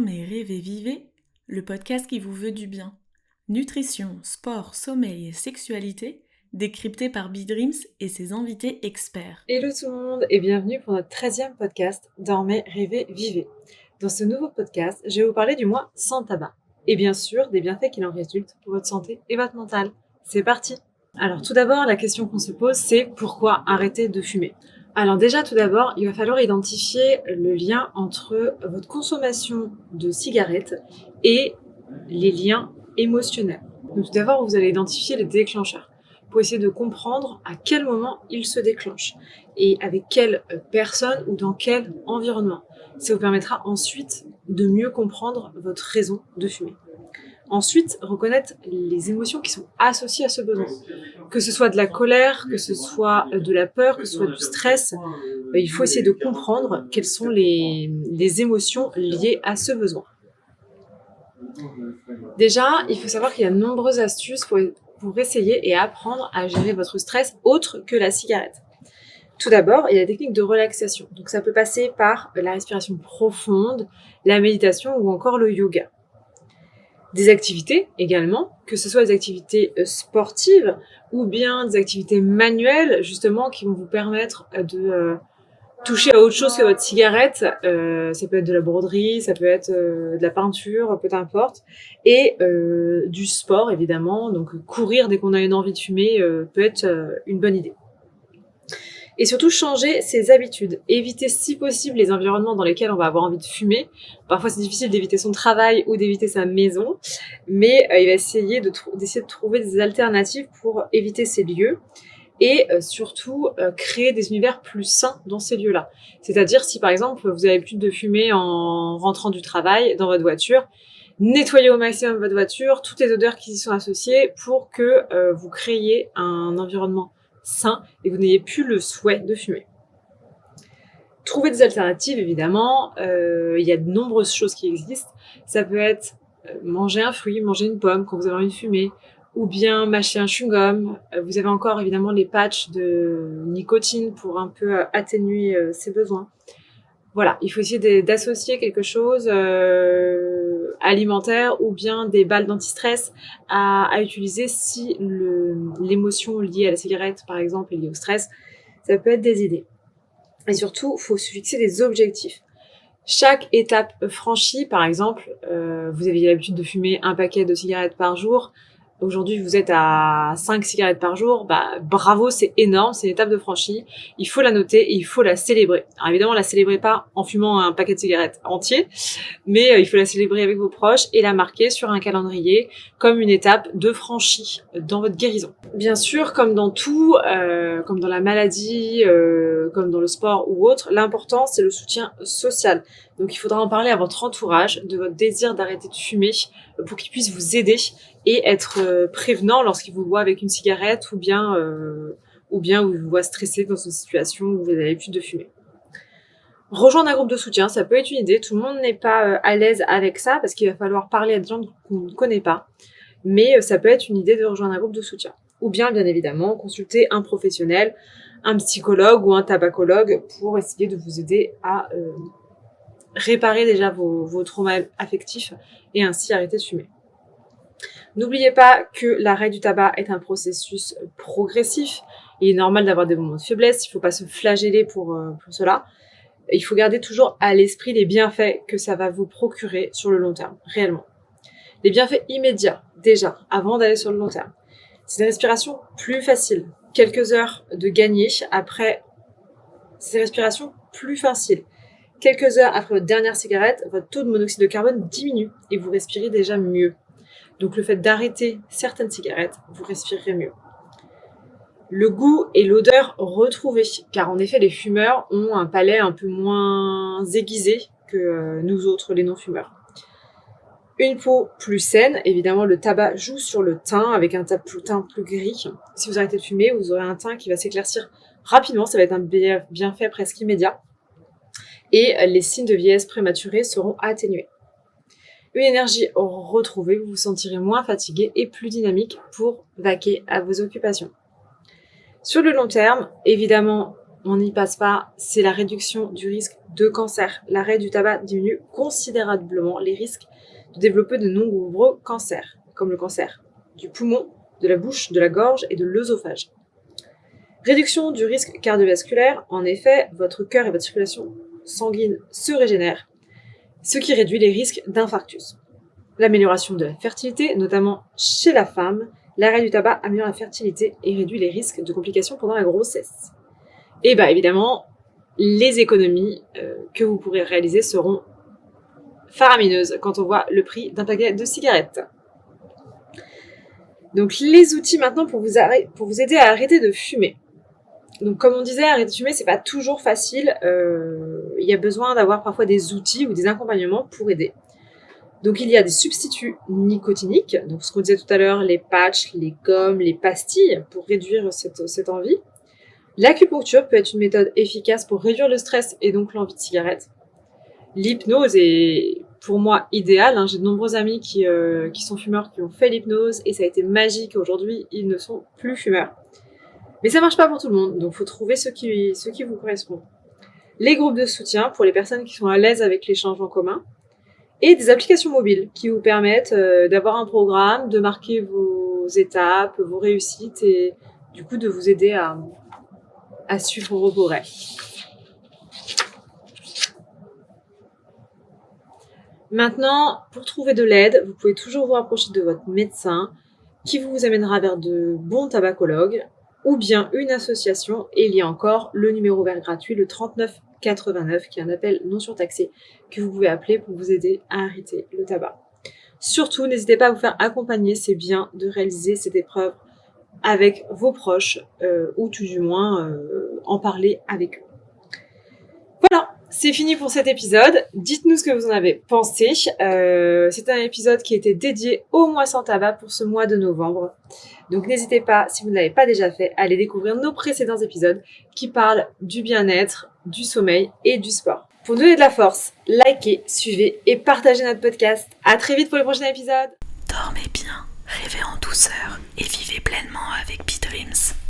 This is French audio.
Dormez, rêvez, vivez, le podcast qui vous veut du bien. Nutrition, sport, sommeil et sexualité, décrypté par Bidreams et ses invités experts. Hello tout le monde et bienvenue pour notre 13e podcast Dormez, rêvez, vivez. Dans ce nouveau podcast, je vais vous parler du mois sans tabac et bien sûr des bienfaits qu'il en résulte pour votre santé et votre mental. C'est parti! Alors tout d'abord, la question qu'on se pose, c'est pourquoi arrêter de fumer? Alors déjà, tout d'abord, il va falloir identifier le lien entre votre consommation de cigarettes et les liens émotionnels. Donc tout d'abord, vous allez identifier les déclencheurs pour essayer de comprendre à quel moment ils se déclenchent et avec quelle personne ou dans quel environnement. Ça vous permettra ensuite de mieux comprendre votre raison de fumer. Ensuite, reconnaître les émotions qui sont associées à ce besoin. Que ce soit de la colère, que ce soit de la peur, que ce soit du stress, il faut essayer de comprendre quelles sont les émotions liées à ce besoin. Déjà, il faut savoir qu'il y a de nombreuses astuces pour essayer et apprendre à gérer votre stress autre que la cigarette. Tout d'abord, il y a la technique de relaxation. Donc ça peut passer par la respiration profonde, la méditation ou encore le yoga. Des activités également, que ce soit des activités sportives ou bien des activités manuelles justement qui vont vous permettre de toucher à autre chose que votre cigarette. Ça peut être de la broderie, ça peut être de la peinture, peu importe. Et du sport évidemment, donc courir dès qu'on a une envie de fumer peut être une bonne idée. Et surtout, changer ses habitudes. Éviter si possible les environnements dans lesquels on va avoir envie de fumer. Parfois, c'est difficile d'éviter son travail ou d'éviter sa maison. Mais il va essayer d'essayer de trouver des alternatives pour éviter ces lieux. Et surtout, créer des univers plus sains dans ces lieux-là. C'est-à-dire, si par exemple, vous avez l'habitude de fumer en rentrant du travail dans votre voiture, nettoyez au maximum votre voiture, toutes les odeurs qui y sont associées pour que vous créiez un environnement sain et vous n'ayez plus le souhait de fumer. Trouver des alternatives, évidemment, il y a de nombreuses choses qui existent. Ça peut être manger un fruit, manger une pomme quand vous avez envie de fumer, ou bien mâcher un chewing-gum. Vous avez encore évidemment les patchs de nicotine pour un peu atténuer ses besoins. Voilà, il faut essayer d'associer quelque chose alimentaire ou bien des balles d'antistress à utiliser si l'émotion liée à la cigarette, par exemple, est liée au stress. Ça peut être des idées. Et surtout, il faut se fixer des objectifs. Chaque étape franchie, par exemple, vous avez l'habitude de fumer un paquet de cigarettes par jour. Aujourd'hui, vous êtes à 5 cigarettes par jour, bravo, c'est énorme, c'est une étape de franchie. Il faut la noter et il faut la célébrer. Alors évidemment, la célébrez pas en fumant un paquet de cigarettes entier, mais il faut la célébrer avec vos proches et la marquer sur un calendrier comme une étape de franchie dans votre guérison. Bien sûr, comme dans tout, comme dans la maladie, comme dans le sport ou autre, l'important c'est le soutien social. Donc il faudra en parler à votre entourage de votre désir d'arrêter de fumer pour qu'il puisse vous aider et être prévenant lorsqu'il vous voit avec une cigarette ou bien où il vous voit stressé dans une situation où vous avez l'habitude de fumer. Rejoindre un groupe de soutien, ça peut être une idée. Tout le monde n'est pas à l'aise avec ça parce qu'il va falloir parler à des gens qu'on ne connaît pas. Mais ça peut être une idée de rejoindre un groupe de soutien. Ou bien évidemment, consulter un professionnel, un psychologue ou un tabacologue pour essayer de vous aider à réparer déjà vos traumas affectifs et ainsi arrêter de fumer. N'oubliez pas que l'arrêt du tabac est un processus progressif. Il est normal d'avoir des moments de faiblesse, il ne faut pas se flageller pour cela. Il faut garder toujours à l'esprit les bienfaits que ça va vous procurer sur le long terme, réellement. Les bienfaits immédiats, déjà, avant d'aller sur le long terme. C'est des respirations plus faciles. Quelques heures de gagner après ces respirations plus faciles. Quelques heures après votre dernière cigarette, votre taux de monoxyde de carbone diminue et vous respirez déjà mieux. Donc le fait d'arrêter certaines cigarettes, vous respirerez mieux. Le goût et l'odeur retrouvés, car en effet les fumeurs ont un palais un peu moins aiguisé que nous autres, les non-fumeurs. Une peau plus saine, évidemment le tabac joue sur le teint avec un teint plus gris. Si vous arrêtez de fumer, vous aurez un teint qui va s'éclaircir rapidement, ça va être un bienfait presque immédiat. Et les signes de vieillesse prématurée seront atténués. Une énergie retrouvée, vous vous sentirez moins fatigué et plus dynamique pour vaquer à vos occupations. Sur le long terme, évidemment, on n'y passe pas, c'est la réduction du risque de cancer. L'arrêt du tabac diminue considérablement les risques de développer de nombreux cancers, comme le cancer du poumon, de la bouche, de la gorge et de l'œsophage. Réduction du risque cardiovasculaire, en effet, votre cœur et votre circulation sanguine se régénèrent, ce qui réduit les risques d'infarctus. L'amélioration de la fertilité, notamment chez la femme, l'arrêt du tabac améliore la fertilité et réduit les risques de complications pendant la grossesse. Et évidemment, les économies que vous pourrez réaliser seront faramineuses quand on voit le prix d'un paquet de cigarettes. Donc les outils maintenant pour vous aider à arrêter de fumer. Donc comme on disait, arrêter de fumer, c'est pas toujours facile. Il y a besoin d'avoir parfois des outils ou des accompagnements pour aider. Donc il y a des substituts nicotiniques, donc ce qu'on disait tout à l'heure, les patchs, les gommes, les pastilles pour réduire cette envie. L'acupuncture peut être une méthode efficace pour réduire le stress et donc l'envie de cigarette. L'hypnose est pour moi idéale. J'ai de nombreux amis qui sont fumeurs qui ont fait l'hypnose et ça a été magique. Aujourd'hui, ils ne sont plus fumeurs. Mais ça marche pas pour tout le monde, donc il faut trouver ce qui vous correspond. Les groupes de soutien pour les personnes qui sont à l'aise avec l'échange en commun. Et des applications mobiles qui vous permettent d'avoir un programme, de marquer vos étapes, vos réussites et du coup de vous aider à suivre vos progrès. Maintenant, pour trouver de l'aide, vous pouvez toujours vous rapprocher de votre médecin qui vous amènera vers de bons tabacologues ou bien une association. Et il y a encore le numéro vert gratuit, le 3989, qui est un appel non surtaxé que vous pouvez appeler pour vous aider à arrêter le tabac. Surtout, n'hésitez pas à vous faire accompagner, c'est bien de réaliser cette épreuve avec vos proches ou tout du moins en parler avec eux. Voilà, c'est fini pour cet épisode. Dites-nous ce que vous en avez pensé. C'est un épisode qui était dédié au mois sans tabac pour ce mois de novembre. Donc n'hésitez pas, si vous ne l'avez pas déjà fait, à aller découvrir nos précédents épisodes qui parlent du bien-être, du sommeil et du sport. Pour nous donner de la force, likez, suivez et partagez notre podcast. À très vite pour les prochains épisodes. Dormez bien, rêvez en douceur et vivez pleinement avec BeDreams.